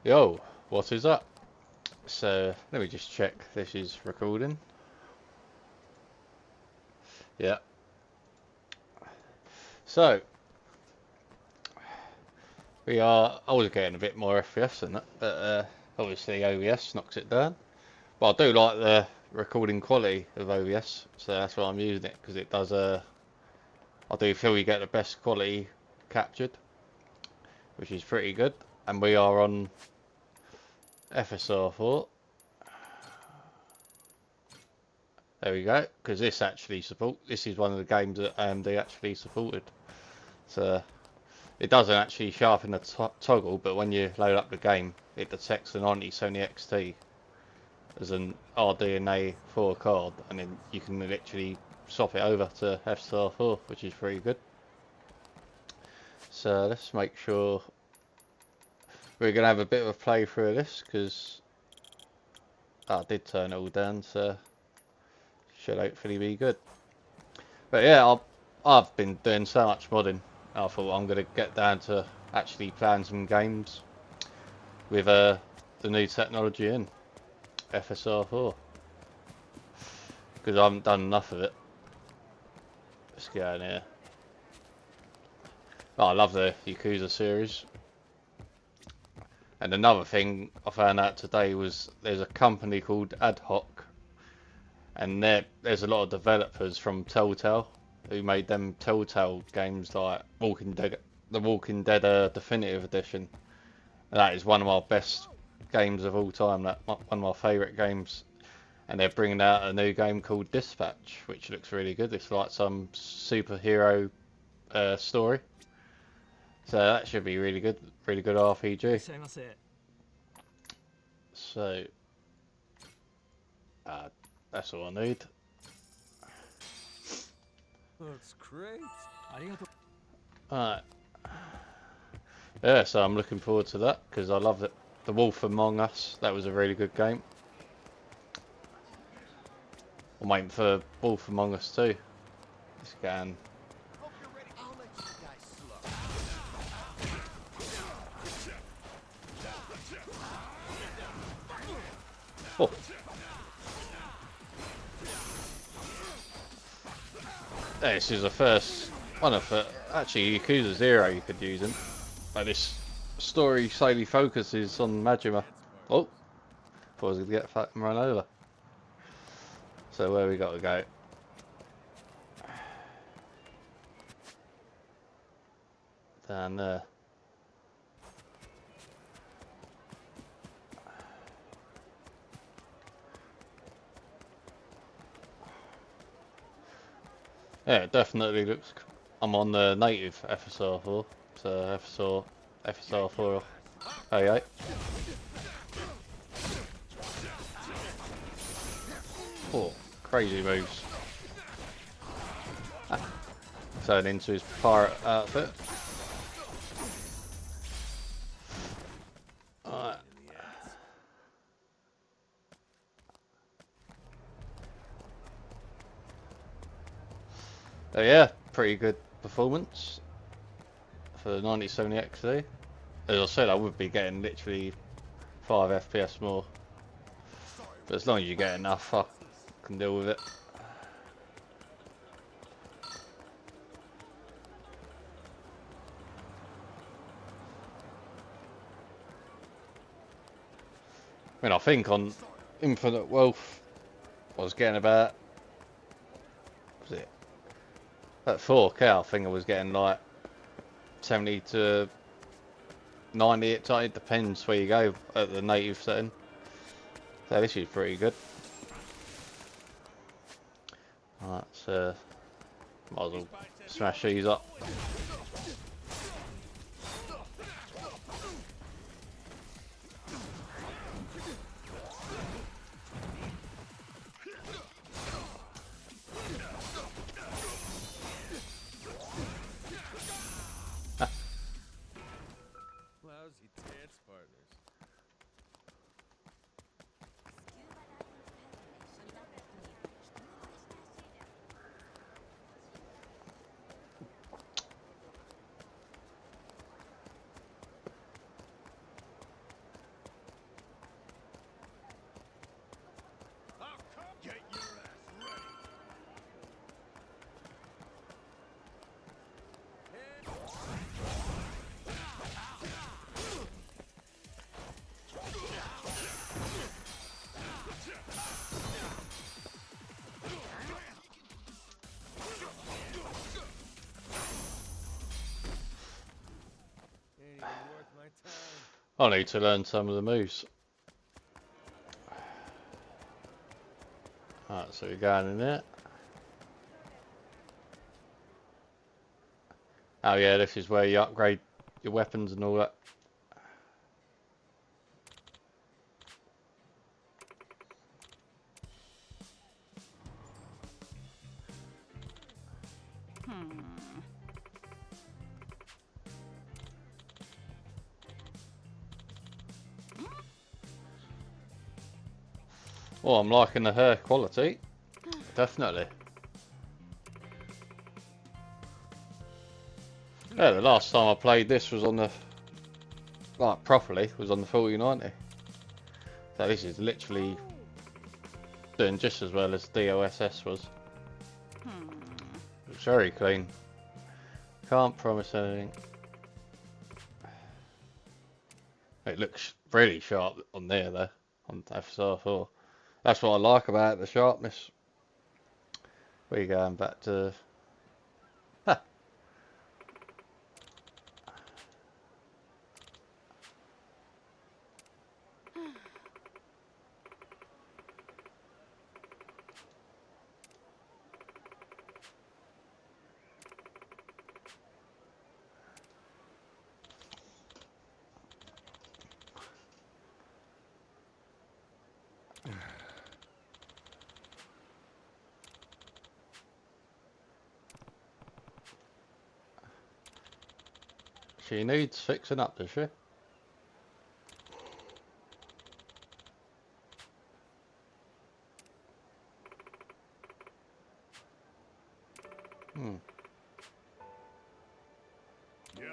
Yo, what is up? So, let me just check this is recording. Yeah. So, we are. I was getting a bit more FPS than that, but obviously OBS knocks it down. But I do like the recording quality of OBS, so that's why I'm using it, because it does. I do feel you get the best quality captured, which is pretty good. And we are on FSR 4. There we go, because this actually this is one of the games that AMD actually supported. So it doesn't actually sharpen the toggle, but when you load up the game, it detects the 9070 XT as an RDNA 4 card, and then you can literally swap it over to FSR 4, which is pretty good. So let's make sure we're going to have a bit of a playthrough of this, because I did turn it all down, so should hopefully be good. But yeah, I've been doing so much modding. I thought I'm going to get down to actually playing some games with the new technology in FSR 4, because I haven't done enough of it. Let's get in here. Oh, I love the Yakuza series. And another thing I found out today was there's a company called Ad Hoc, and there's a lot of developers from Telltale who made them Telltale games like Walking Dead, the Walking Dead Definitive Edition. And that is one of my best games of all time. That one of my favourite games. And they're bringing out a new game called Dispatch, which looks really good. It's like some superhero story. So that should be really good RPG. So that's all I need. Looks great. Alright. Yeah, so I'm looking forward to that, because I love it. The Wolf Among Us, that was a really good game. I'm waiting for Wolf Among Us 2. Let's get in. Hope you're ready. I'll let you guys slow. Oh. Yeah, this is the first one of the, actually Yakuza 0 you could use him. But this story solely focuses on Majima. Oh, thought I was going to get fucking run over. So where we got to go? Down there. Yeah, it definitely looks. I'm on the native FSR 4, so FSR 4. Hey, hey. Oh, crazy moves. Turn into his pirate outfit. Alright. Yeah, pretty good performance for the 9070 XT. As I said, I would be getting literally 5 FPS more. But as long as you get enough, I can deal with it. I mean, I think on Infinite Wealth, I was getting about, was it? At 4K, I think I was getting like 70 to 90. It depends where you go at the native setting. So this is pretty good. Alright, so might as well smash these up. Lousy dance partners. I need to learn some of the moves. Alright, so we're going in there. Oh yeah, this is where you upgrade your weapons and all that. Oh, I'm liking the hair quality. Definitely. Yeah, the last time I played this was on the, like properly, was on the 4090. So this is literally doing just as well as DOSS was. It's very clean. Can't promise anything. It looks really sharp on there though, on FSR 4. That's what I like about it, the sharpness. We're going back to... Ha! She needs fixing up, does she? Hmm. Yeah.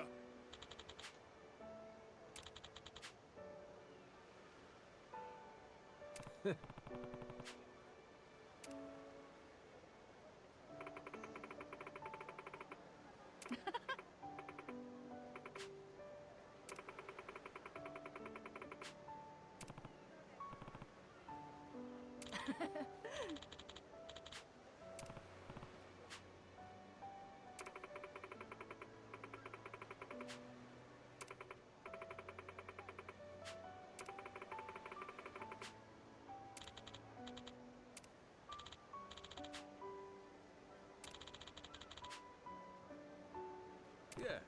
Yeah.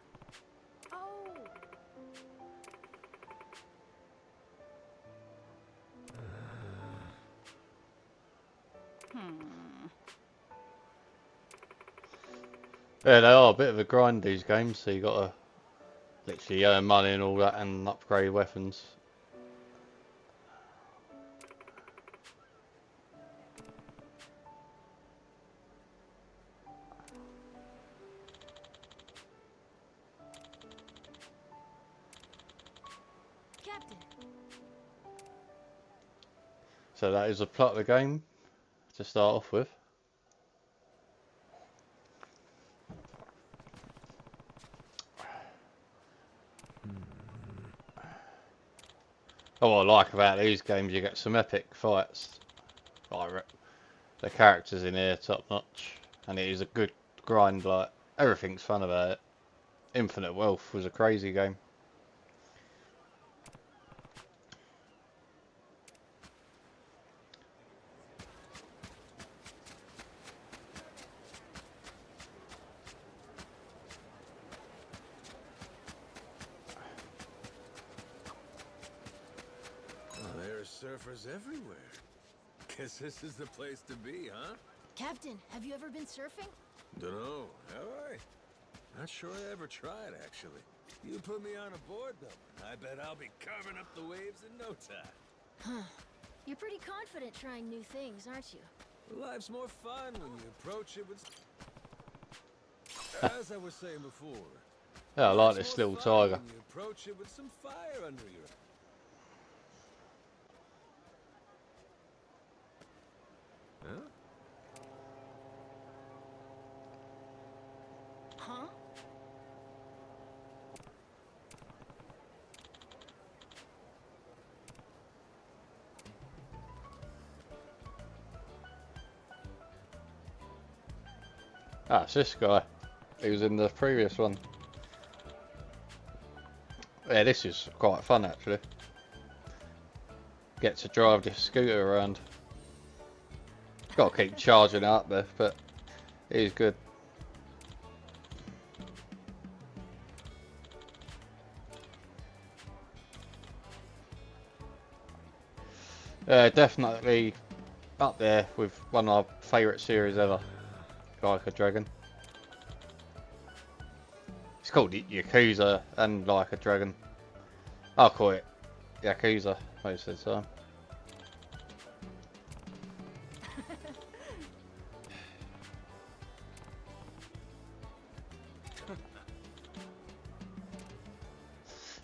Oh. Yeah, they are a bit of a grind, these games, so you gotta literally earn money and all that and upgrade weapons. Captain. So that is the plot of the game to start off with. Oh, what I like about these games, you get some epic fights. Like, the characters in here top notch, and it is a good grind. Like, everything's fun about it. Infinite Wealth was a crazy game. Well, there's surfers everywhere. Guess this is the place to be, huh? Captain, have you ever been surfing? Dunno, have I? Not sure I ever tried, actually. You put me on a board, though. I bet I'll be carving up the waves in no time. Huh. You're pretty confident trying new things, aren't you? Life's more fun when you approach it with... As I was saying before... Yeah, I like life's this more little fun tiger. when you approach it with some fire under your... Huh? Huh? Ah, it's this guy. He was in the previous one. Yeah, this is quite fun actually. Get to drive this scooter around. Got to keep charging it up there, but it is good. Definitely up there with one of our favourite series ever, Like a Dragon. It's called Yakuza and Like a Dragon. I'll call it Yakuza most of the time.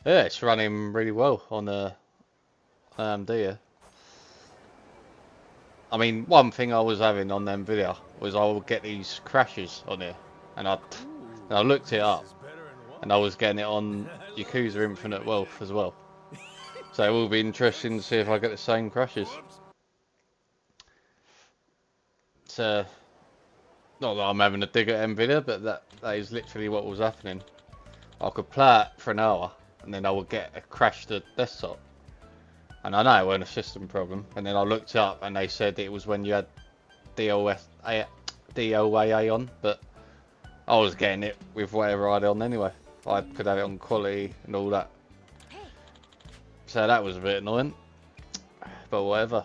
Yeah, it's running really well on the AMD. I mean, one thing I was having on them video was I would get these crashes on here, and I looked it up, and I was getting it on Yakuza Infinite Wealth as well. So it will be interesting to see if I get the same crashes. It's not that I'm having a dig at Nvidia, but that is literally what was happening. I could play it for an hour, and then I would get a crash to desktop. And I know it wasn't a system problem. And then I looked it up, and they said it was when you had DOAA on, but I was getting it with whatever I had on anyway. I could have it on quality and all that. So that was a bit annoying, but whatever.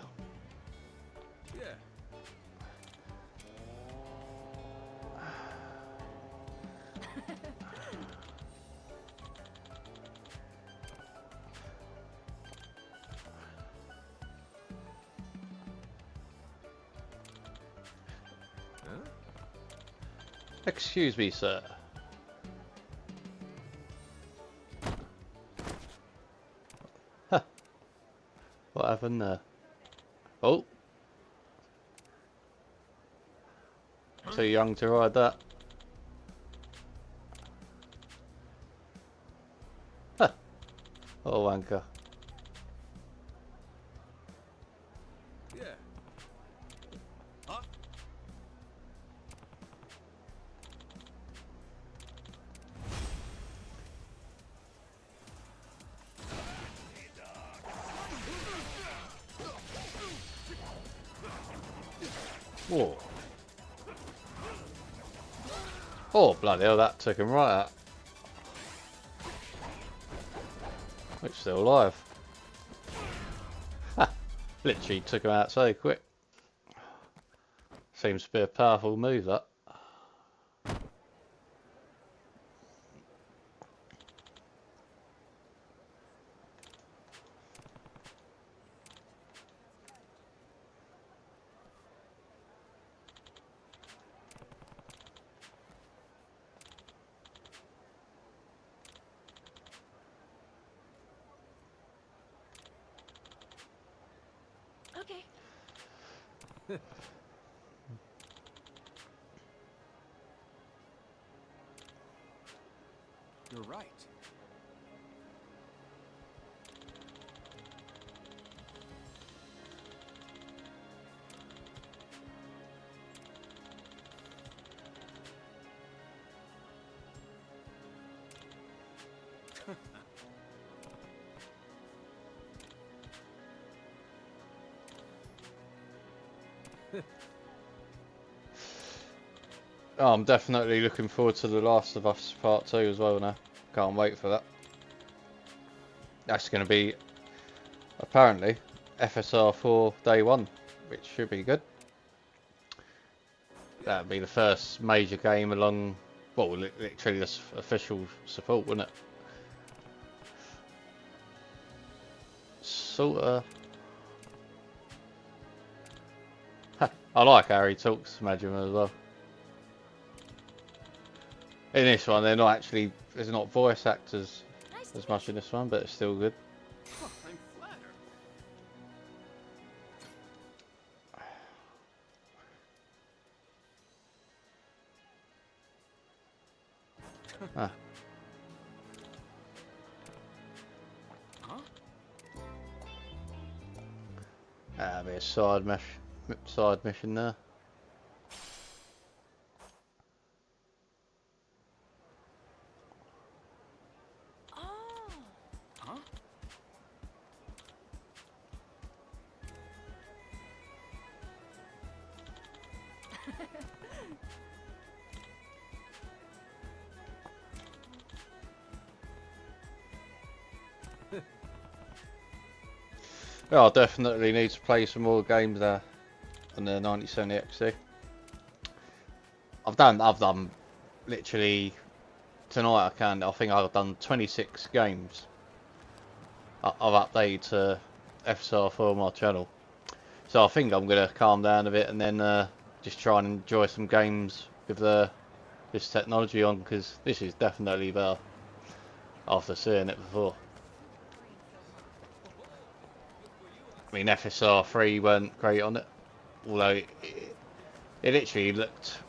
Excuse me, sir. Huh. What happened there? Oh. Too young to ride that. Huh. Oh, wanker. Yeah. Huh? Whoa. Oh, bloody hell, that took him right out. It's still alive. Ha! Literally took him out so quick. Seems to be a powerful move, that. Okay. You're right. Oh, I'm definitely looking forward to The Last of Us Part 2 as well now. Can't wait for that. That's going to be, apparently, FSR 4 day 1, which should be good. That'd be the first major game along, well, literally this official support, wouldn't it? Sorta. I like how he talks to Majima as well. In this one, they're not actually, there's not voice actors Nice as to much in this one, but it's still good. Oh, I'm flattered. Ah. Huh? That'd be a side mission there. Oh. Yeah, I definitely need to play some more games there on the 9070 XC. I've done literally tonight. I think I've done 26 games. I've updated to FSR for my channel, so I think I'm gonna calm down a bit and then just try and enjoy some games with this technology on, because this is definitely better after seeing it before. I mean, FSR 3 weren't great on it, although it literally looked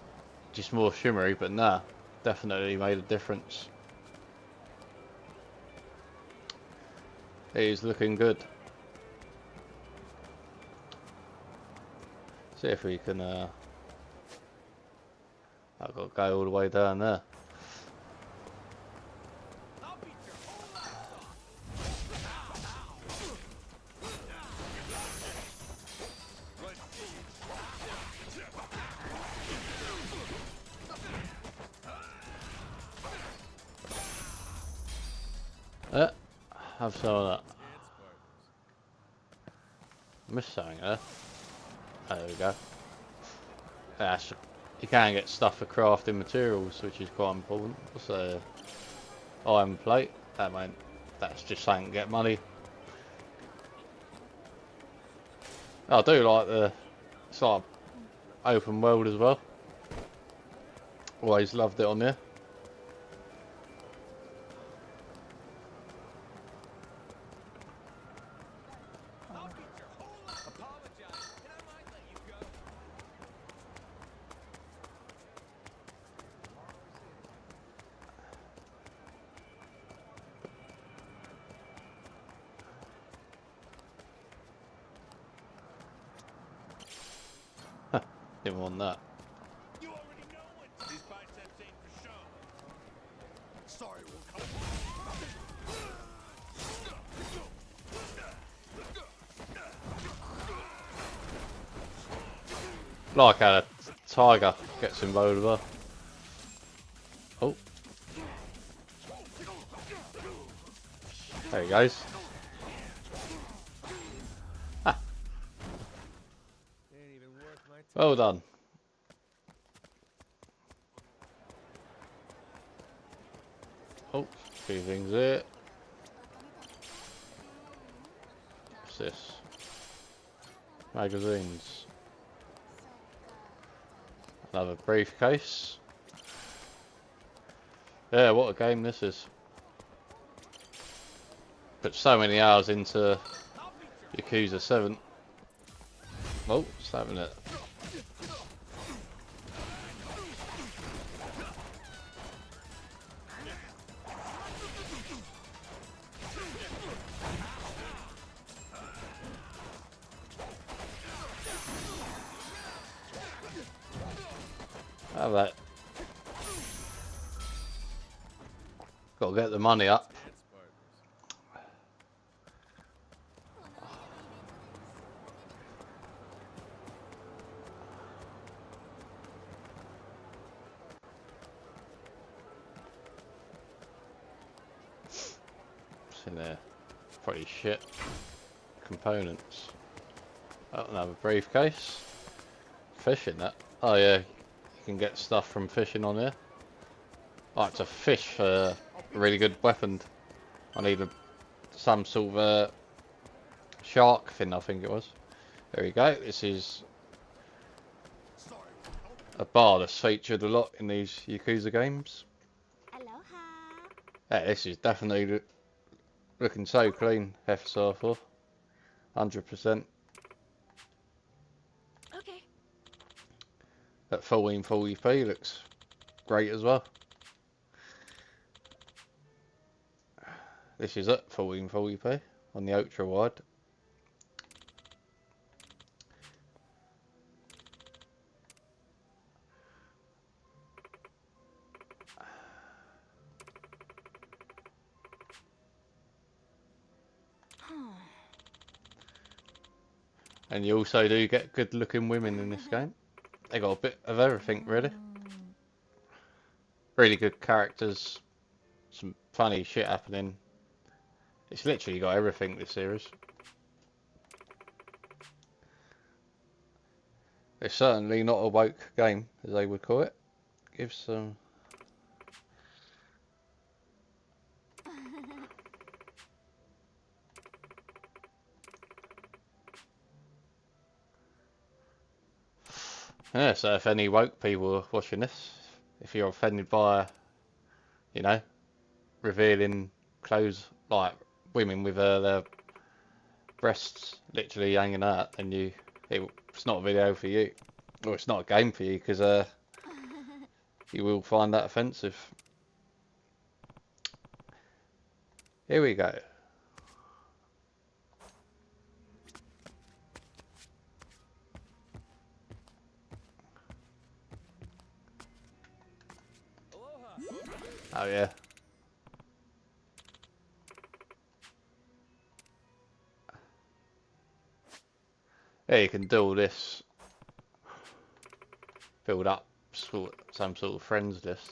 just more shimmery, but nah, definitely made a difference. It is looking good. See if we can, I've got to go all the way down there. Have some of that. Missed something there. There we go. That's, you can get stuff for crafting materials, which is quite important. So, iron plate. That's just saying to get money. I do like it's like open world as well. Always loved it on there. Didn't want that. You already know what these biceps ain't for show. Sorry, we'll come. Like how a tiger gets involved as well. Oh. There he goes. Ah. Well done. Oh, a few things here. What's this? Magazines. Another briefcase. Yeah, what a game this is. Put so many hours into Yakuza 7. Oh, slapping it. Have that. Got to get the money up. What's in there? Pretty shit. Components. Oh, another briefcase. Fishing that. Oh yeah, you can get stuff from fishing on here. I like to fish for a really good weapon. I need some sort of shark fin, I think it was. There we go. This is a bar that's featured a lot in these Yakuza games. Aloha. Yeah, this is definitely looking so clean. FSR 4, 100%. Okay. At 1440p looks great as well. This is at 1440p on the ultra wide. And you also do get good looking women in this game. They got a bit of everything really. Really good characters, some funny shit happening. It's literally got everything, this series. It's certainly not a woke game, as they would call it. Give some. Yeah, so if any woke people are watching this, if you're offended by, you know, revealing clothes like women with their breasts literally hanging out, then it's not a video for you, or it's not a game for you, because you will find that offensive. Here we go. Oh yeah. Yeah, you can do all this. Build up some sort of friends list.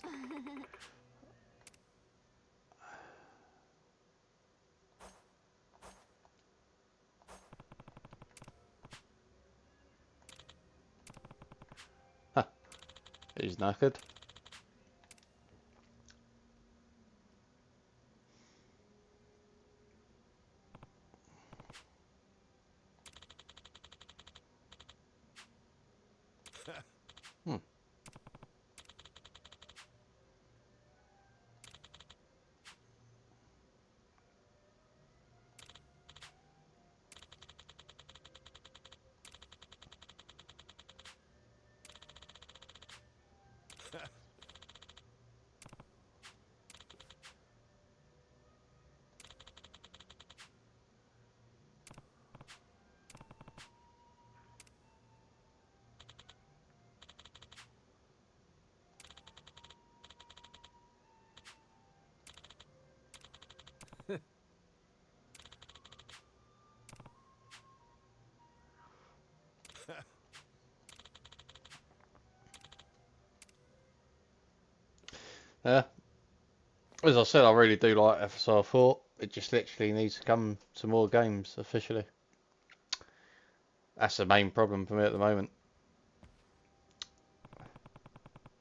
Huh, he's knackered. Hmm. Yeah. As I said, I really do like FSR 4. It just literally needs to come to more games officially. That's the main problem for me at the moment.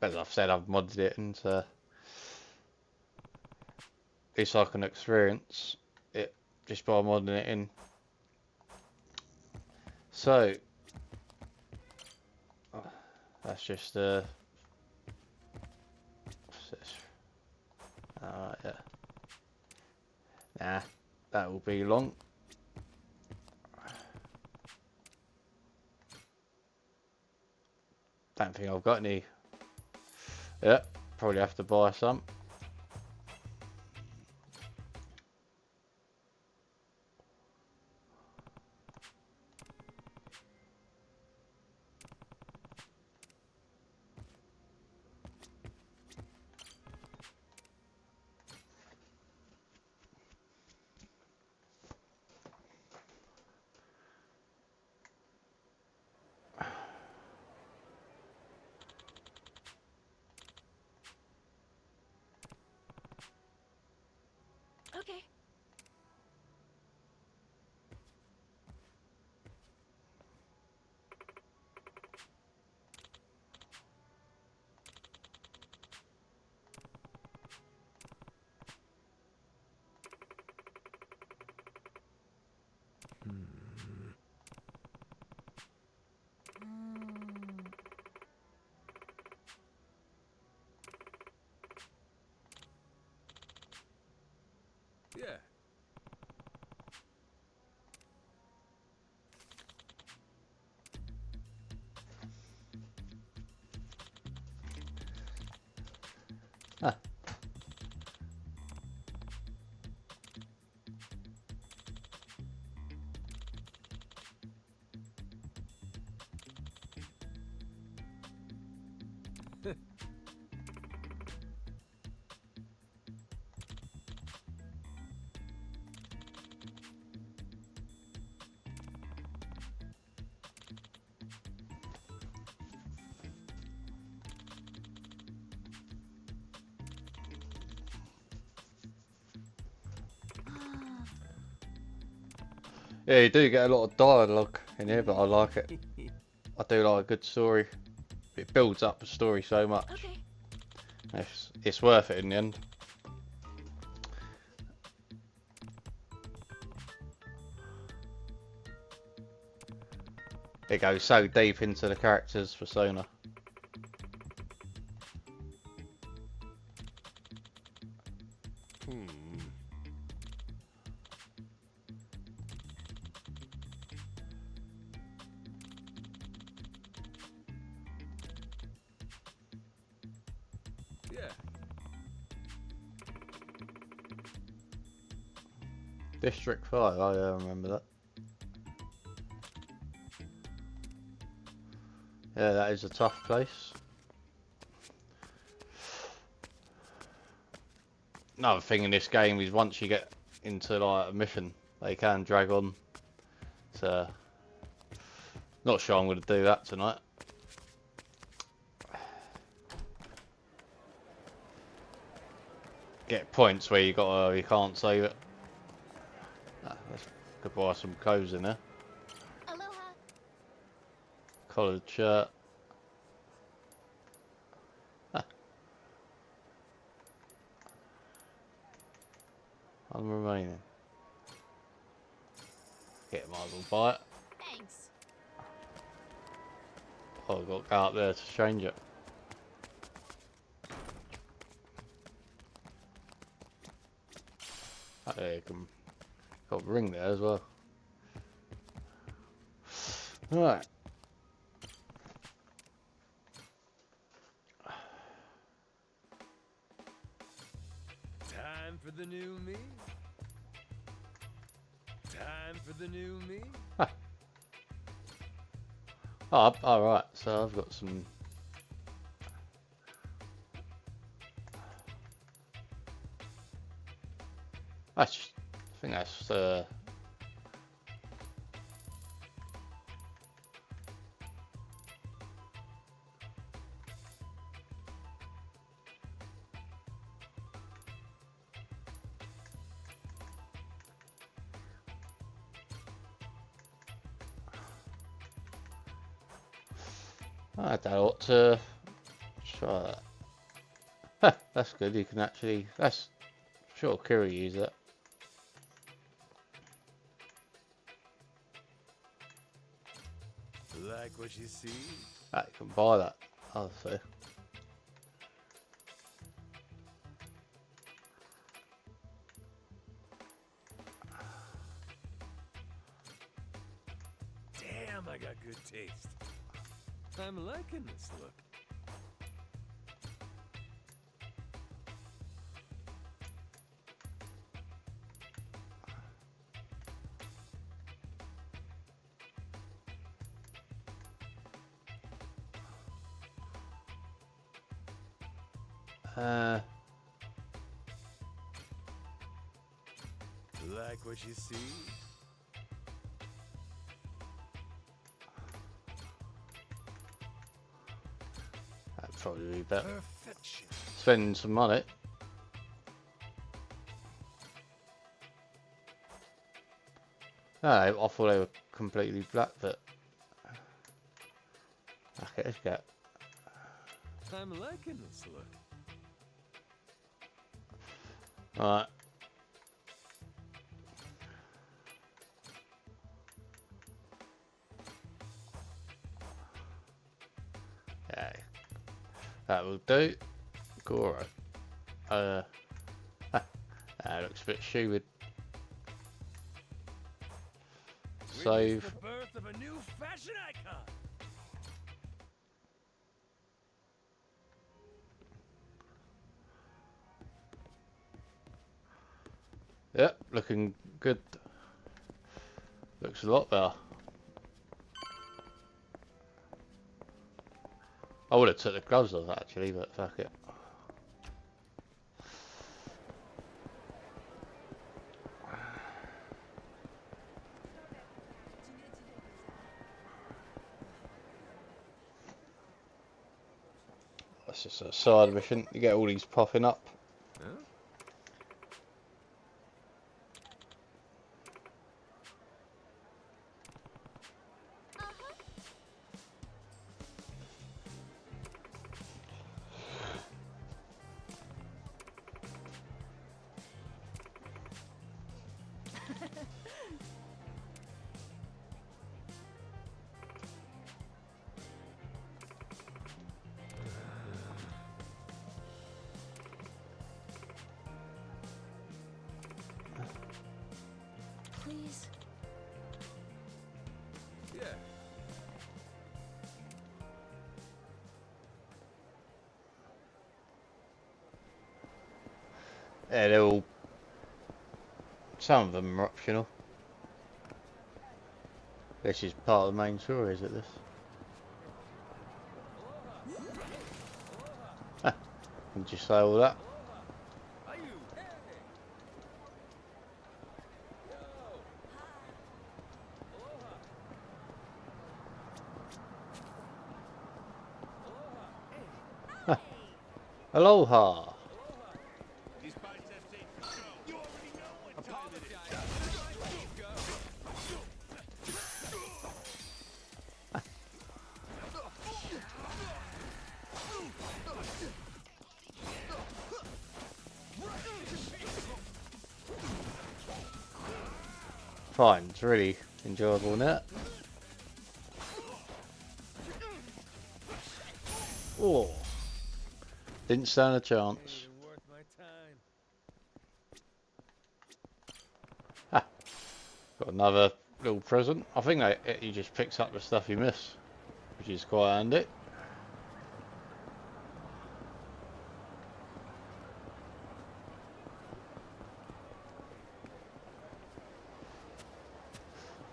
As I've said, I've modded it into this I can experience it just by modding it in. So that's just what's this? Alright, yeah. Nah, that will be long. Don't think I've got any. Yeah, probably have to buy some. Okay. Yeah. Ah. Yeah, you do get a lot of dialogue in here, but I like it. I do like a good story. It builds up the story so much. Okay. It's worth it in the end. It goes so deep into the character's persona. Yeah. District 5, oh yeah, I remember that. Yeah, that is a tough place. Another thing in this game is once you get into like a mission, they can drag on. So, not sure I'm going to do that tonight. Get points where you can't save it. Could buy some clothes in there. Aloha. Collared shirt. I'm remaining. Might as well buy it. Thanks. Oh, I've got to go up there to change it. Oh, yeah, you can got a ring there as well. Alright. Time for the new me. Time for the new me. Oh, alright, so I've got some. I think that's I doubt to try that. Huh, that's good. You can actually. That's sure Kiri use it. Like what you see? Ah, you can buy that. I'll see. Damn, I got good taste. I'm liking this look. Like what you see? That'd probably be better. Perfection. Spend some money. No, I thought they were completely black, but okay, let's get. I'm liking this look. Alright. Yeah, that will do. Goro. That looks a bit stupid. Witness Save. the birth of a new fashion icon. Yep, looking good. Looks a lot better. I would have took the gloves off actually, but fuck it. That's just a side mission. You get all these popping up. Huh? please? Yeah. Yeah, they're all. Some of them are optional. This is part of the main story, is it? This. Ah, did you say all that? Are you? Hey. Yo. Aloha. Aloha. Aloha. Aloha. These biceps ain't for show. You already know what time it is. Go. Fine, it's really enjoyable net. Oh, didn't stand a chance. Ain't even worth my time. Ah, got another little present. I think he just picks up the stuff you miss, which is quite handy.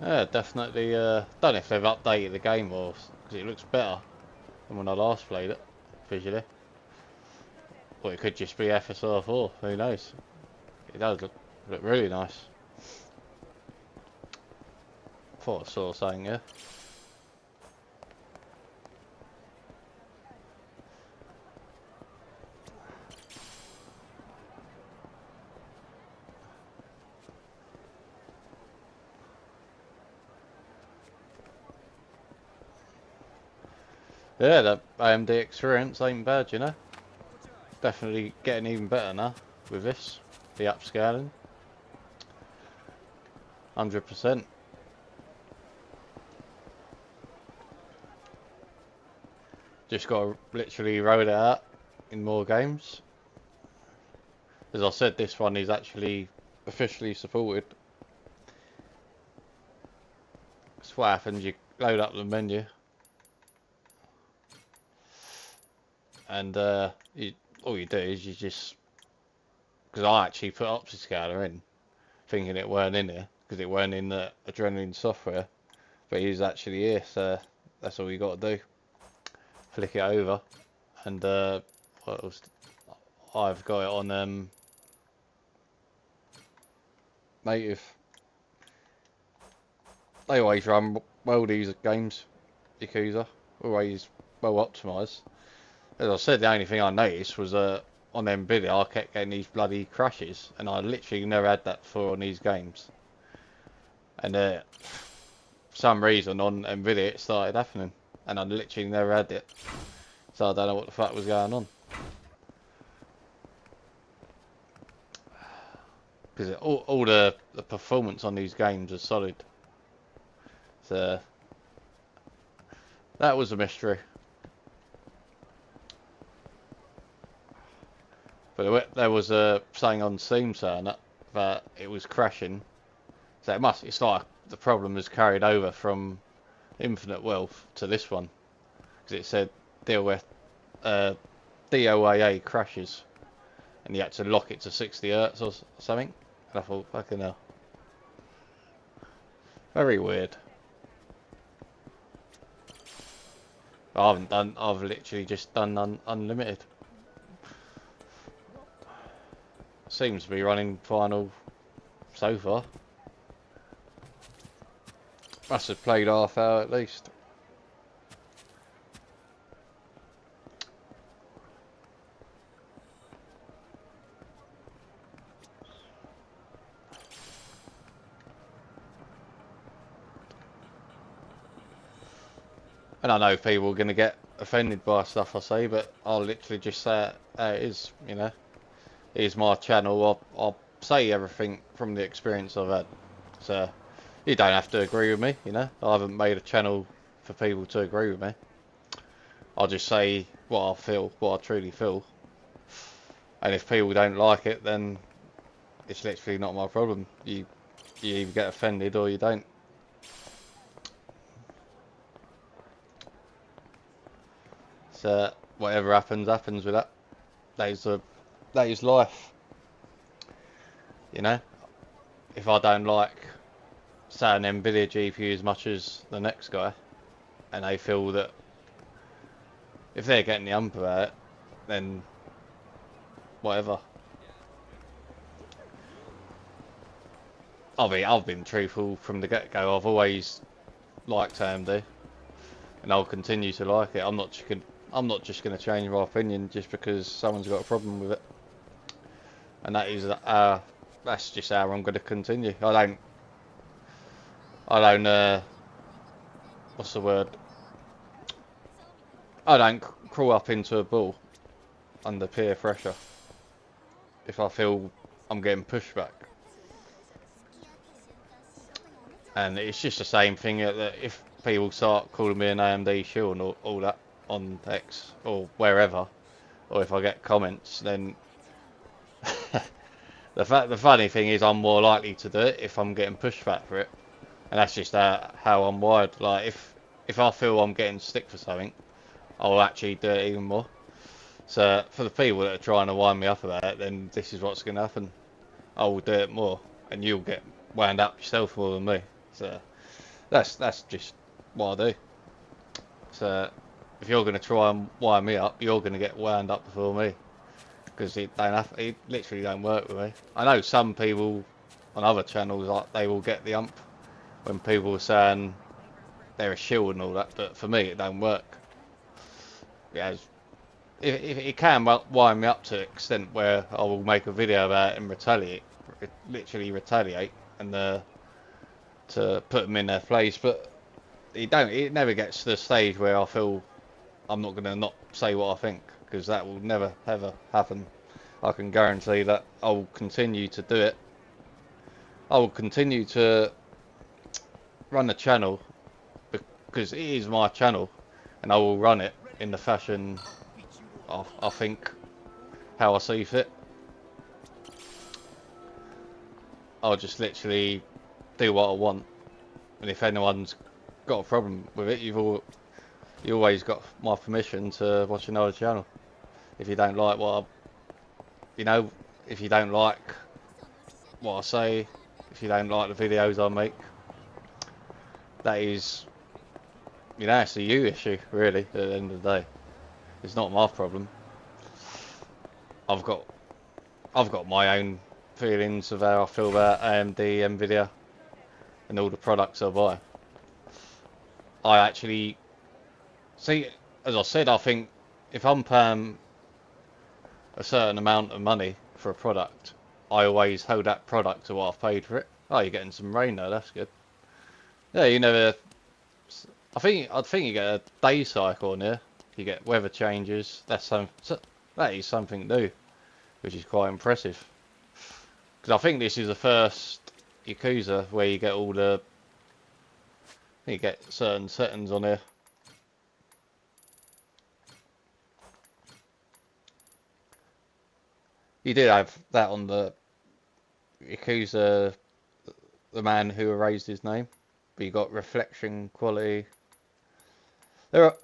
Yeah, definitely. Don't know if they've updated the game or because it looks better than when I last played it visually. Or it could just be FSR 4. Who knows? It does look really nice. Thought I saw something, yeah. Yeah, the AMD experience ain't bad, you know. Definitely getting even better now with this. The upscaling. 100%. Just got to literally roll it out in more games. As I said, this one is actually officially supported. That's what happens, you load up the menu. And all you do is you just... Because I actually put Optiscaler in, thinking it weren't in here, because it weren't in the Adrenaline software. But it is actually here, so that's all you got to do. Flick it over, and what else? I've got it on native. They always run well, these games, Yakuza, always well optimised. As I said, the only thing I noticed was on NVIDIA I kept getting these bloody crashes, and I literally never had that before on these games. And for some reason on NVIDIA it started happening, and I literally never had it. So I don't know what the fuck was going on. Because all the performance on these games is solid. So that was a mystery. But there was a saying on Steam saying that it was crashing. So it's like the problem was carried over from Infinite Wealth to this one. Because it said deal with DOAA crashes. And you had to lock it to 60 Hz or something. And I thought, fucking hell. Very weird. I've literally just done unlimited. Seems to be running final so far. Must have played half hour at least. And I know people are going to get offended by stuff I say, but I'll literally just say it how it is, you know. Here's my channel, I'll say everything from the experience I've had. So, you don't have to agree with me, you know. I haven't made a channel for people to agree with me. I'll just say what I feel, what I truly feel. And if people don't like it, then it's literally not my problem. you either get offended or you don't. So whatever happens, happens with that. That is life. You know, if I don't like, say, an Nvidia GPU as much as the next guy, and they feel that if they're getting the ump about it, then whatever. I've been truthful from the get-go. I've always liked AMD, and I'll continue to like it. I'm not just gonna change my opinion just because someone's got a problem with it. And that's just how I'm gonna continue. I don't what's the word? I don't crawl up into a ball under peer pressure if I feel I'm getting pushback. And it's just the same thing that if people start calling me an AMD shill and all that on X or wherever, or if I get comments, then the funny thing is I'm more likely to do it if I'm getting pushback for it, and that's just how I'm wired. Like if I feel I'm getting stick for something, I'll actually do it even more. So for the people that are trying to wind me up about it, then this is what's going to happen. I will do it more, and you'll get wound up yourself more than me. So that's just what I do. So if you're going to try and wind me up, you're going to get wound up before me, because it literally don't work with me. I know some people on other channels, like, they will get the ump when people are saying they're a shield and all that, but for me it don't work. Yeah, if it can wind me up to an extent where I will make a video about it and literally retaliate, and to put them in their place, but it never gets to the stage where I feel I'm not going to not say what I think, because that will never ever happen. I can guarantee that I will continue to do it. I will continue to run the channel because it is my channel, and I will run it in the fashion I think, how I see fit. I'll just literally do what I want, and if anyone's got a problem with it, you always got my permission to watch another channel. If you don't like if you don't like what I say, if you don't like the videos I make, that is, it's a you issue, really. At the end of the day, it's not my problem. I've got my own feelings of how I feel about AMD, Nvidia, and all the products I buy. I actually see, as I said, I think if I'm paying a certain amount of money for a product, I always hold that product to what I've paid for it. Oh, you're getting some rain though, that's good. Yeah, you never. I think you get a day cycle on here. You get weather changes. That is something new, which is quite impressive. Because I think this is the first Yakuza where you get you get certain settings on here. You did have that on the Yakuza, the man who erased his name. But you got reflection, quality. There are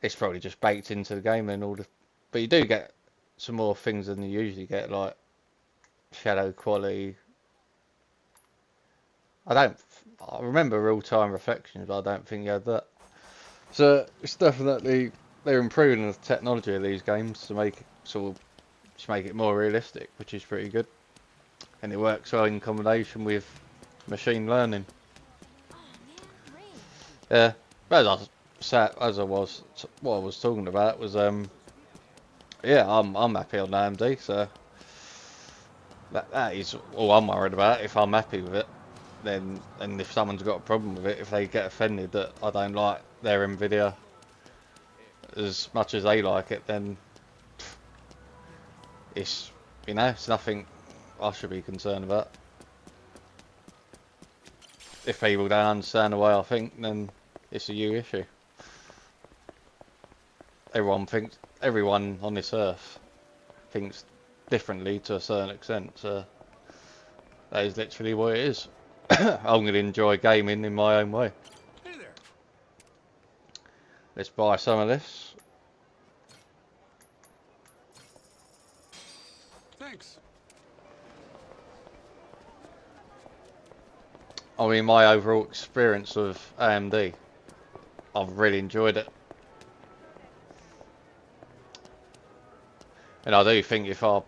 it's probably just baked into the game and all the. But you do get some more things than you usually get, like shadow quality. I remember real-time reflections, but I don't think you had that. So it's definitely, they're improving the technology of these games to make it more realistic, which is pretty good, and it works well in combination with machine learning. Yeah, but what I was talking about was yeah, I'm happy on AMD, so that is all I'm worried about. If I'm happy with it, then, and if someone's got a problem with it, if they get offended that I don't like their Nvidia as much as they like it, then it's it's nothing I should be concerned about. If people don't understand the way I think, then it's a you issue. Everyone on this earth thinks differently to a certain extent, so That is literally what it is. I'm going to enjoy gaming in my own way. Hey there. Let's buy some of this. Thanks. I mean, my overall experience with AMD, I've really enjoyed it. And I do think if I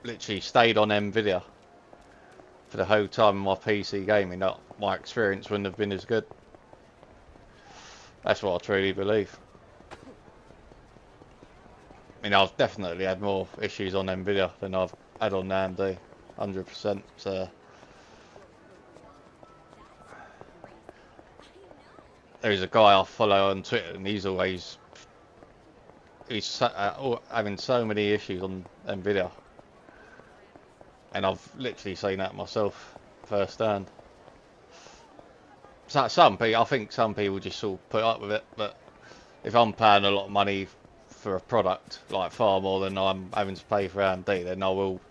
literally stayed on Nvidia for the whole time of my PC gaming, that my experience wouldn't have been as good. That's what I truly believe. I mean, I've definitely had more issues on Nvidia than I've had on AMD, 100%. So there's a guy I follow on Twitter, and he's having so many issues on Nvidia, and I've literally seen that myself firsthand. So I think some people just sort of put up with it, but if I'm paying a lot of money for a product, like far more than I'm having to pay for AMD, then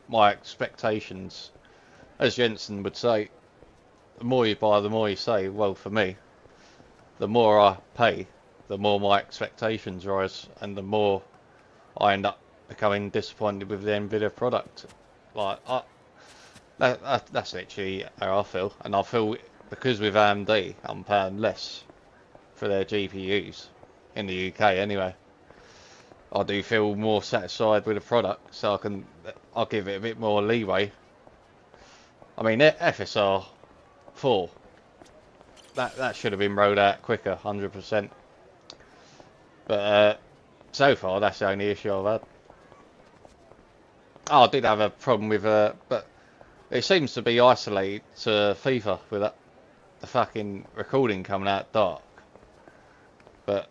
my expectations, as Jensen would say, the more you buy, the more you save. Well, for me, the more I pay, the more my expectations rise, and the more I end up becoming disappointed with the Nvidia product. Like, that's literally how I feel, and I feel because with AMD, I'm paying less for their GPUs in the UK anyway. I do feel more satisfied with the product, so I'll give it a bit more leeway. I mean, FSR 4, that should have been rolled out quicker, 100%. But so far, that's the only issue I've had. Oh, I did have a problem with but it seems to be isolated to FIFA with that, the fucking recording coming out dark. But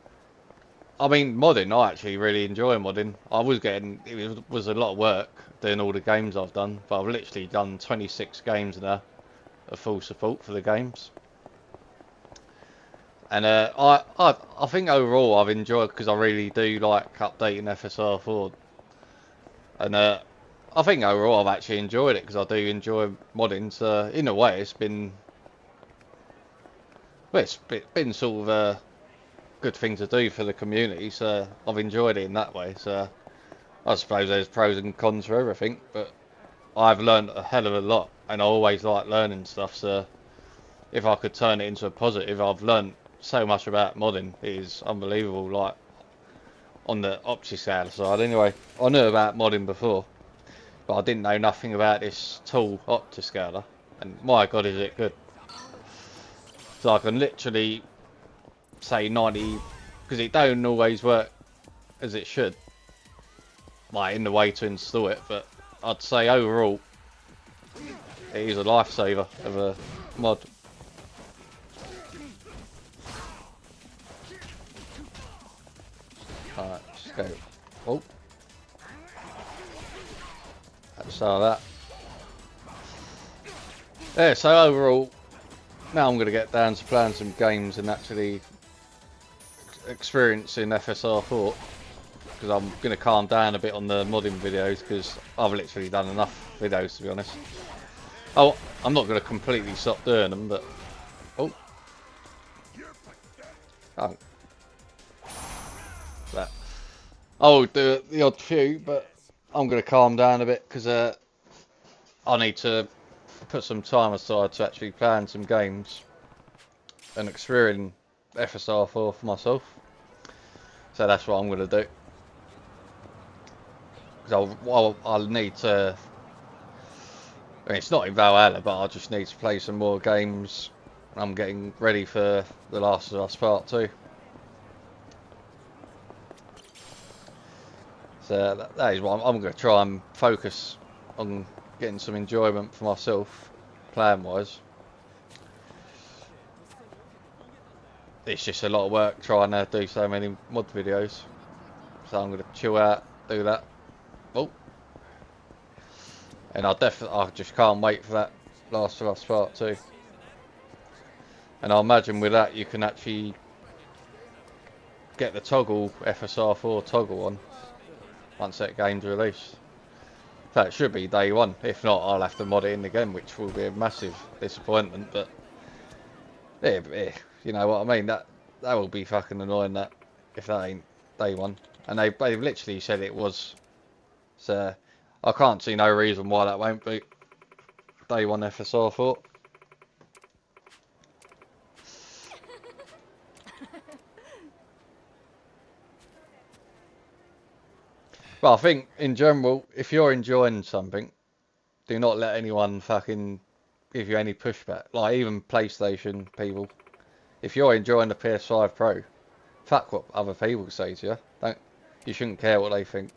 I mean, modding, I actually really enjoy modding. It was a lot of work doing all the games I've done, but I've literally done 26 games now of full support for the games. And I think overall I've enjoyed, because I really do like updating FSR 4. And I think overall I've actually enjoyed it, because I do enjoy modding. So in a way, it's been sort of a good thing to do for the community. So I've enjoyed it in that way. So I suppose there's pros and cons for everything, but I've learned a hell of a lot, and I always like learning stuff. So if I could turn it into a positive, I've learned so much about modding. It is unbelievable. Like on the OptiScale side, anyway, I knew about modding before, but I didn't know nothing about this tool OptiScaler, and my god, is it good. So I can literally say 90, because it don't always work as it should, like in the way to install it, but I'd say overall it is a lifesaver of a mod. Alright, let's go. Oh, saw that. Yeah, so overall, now I'm going to get down to playing some games and actually experiencing FSR 4, because I'm going to calm down a bit on the modding videos, because I've literally done enough videos, to be honest. Oh, I'm not going to completely stop doing them, but oh, that I'll do the odd few, but I'm going to calm down a bit, because I need to put some time aside to actually plan some games and experience FSR 4 for myself. So that's what I'm going to do. Because I'll need to. I mean, it's not in Valhalla, but I just need to play some more games. I'm getting ready for The Last of Us Part 2. So that is what I'm going to try and focus on, getting some enjoyment for myself, plan-wise. It's just a lot of work trying to do so many mod videos. So I'm going to chill out, do that. Oh. And I just can't wait for that Last of Us Part 2. And I imagine with that you can actually get the FSR 4 toggle on once that game's released. So it should be day one. If not, I'll have to mod it in again, which will be a massive disappointment. But yeah, you know what I mean. That will be fucking annoying. That if that ain't day one, and they've literally said it was. So I can't see no reason why that won't be day one FSR 4. But I think in general, if you're enjoying something, do not let anyone fucking give you any pushback. Like even PlayStation people, if you're enjoying the PS5 Pro, fuck what other people say to you. You shouldn't care what they think.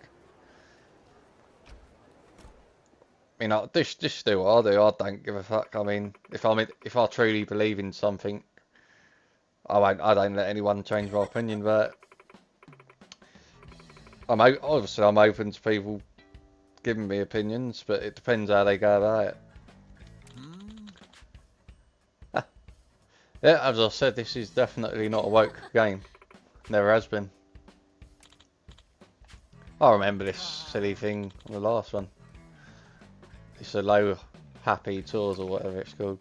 I mean, just do what I do. I don't give a fuck. I mean, if I truly believe in something, I don't let anyone change my opinion. But obviously I'm open to people giving me opinions, but it depends how they go about it. Yeah, as I said, this is definitely not a woke game. Never has been. I remember this silly thing on the last one. It's a low happy tours or whatever it's called.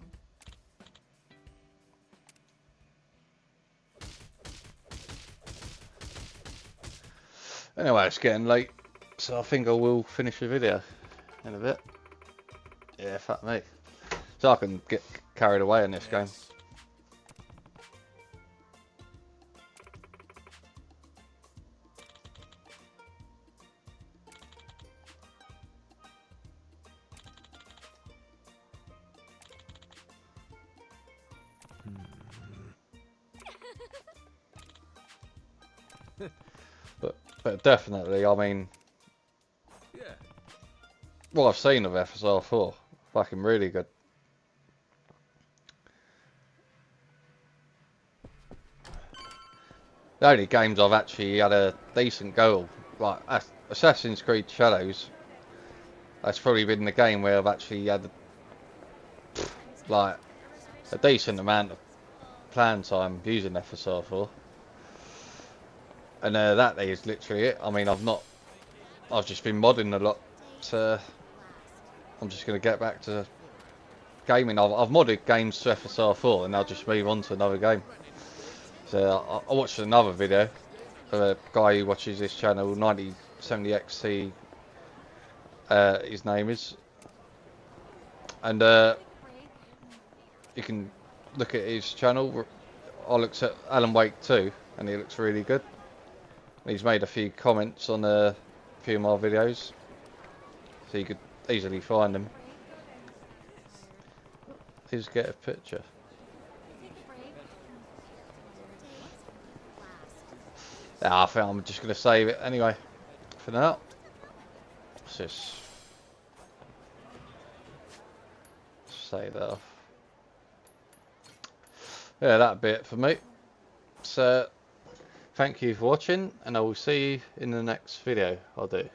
Anyway, it's getting late, so I think I will finish the video in a bit. Yeah, fuck me. So I can get carried away in this game. But definitely, I mean, Yeah. what I've seen of FSR 4, fucking really good. The only games I've actually had a decent go, like Assassin's Creed Shadows, that's probably been the game where I've actually had like a decent amount of playing time using FSR 4. And that is literally it. I mean, I've just been modding a lot. So I'm just going to get back to gaming. I've modded games to FSR 4 and I'll just move on to another game. So I watched another video of a guy who watches this channel, 9070XC, his name is. And you can look at his channel. I looked at Alan Wake 2 and he looks really good. He's made a few comments on a few of my videos, so you could easily find them. Please get a picture. I think I'm just going to save it anyway for now. Let's just save that off. Yeah, that bit for me. So thank you for watching, and I will see you in the next video I'll do.